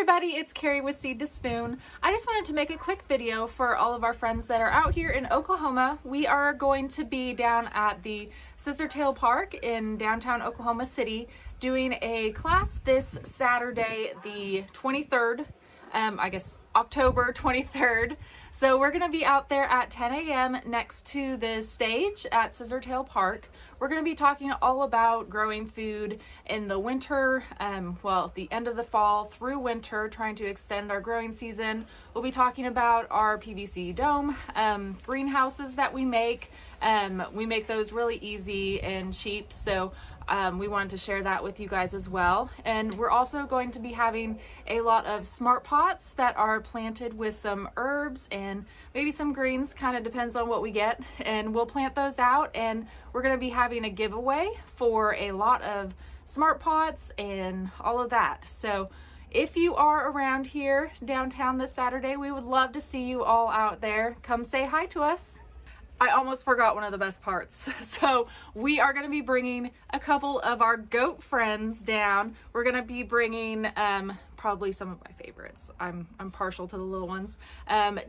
everybody, it's Carrie with Seed to Spoon. I just wanted to make a quick video for all of our friends that are out here in Oklahoma. We are going to be down at the Scissortail Park in downtown Oklahoma City doing a class this Saturday, the 23rd, October 23rd. So we're going to be out there at 10 a.m. next to the stage at Scissortail Park. We're going to be talking all about growing food in the winter, the end of the fall through winter, trying to extend our growing season. We'll be talking about our PVC dome greenhouses that we make. We make those really easy and cheap, so we wanted to share that with you guys as well. And we're also going to be having a lot of smart pots that are planted with some herbs and maybe some greens, kind of depends on what we get, and we'll plant those out, and we're going to be having a giveaway for a lot of smart pots and all of that. So if you are around here downtown this Saturday, we would love to see you all out there. Come say hi to us. I almost forgot one of the best parts. So we are going to be bringing a couple of our goat friends down. We're going to be bringing probably some of my favorites. I'm partial to the little ones.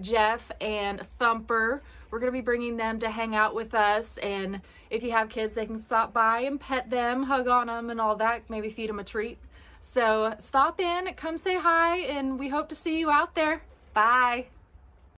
Jeff and Thumper. We're going to be bringing them to hang out with us. And if you have kids, they can stop by and pet them, hug on them and all that. Maybe feed them a treat. So stop in, come say hi, and we hope to see you out there. Bye.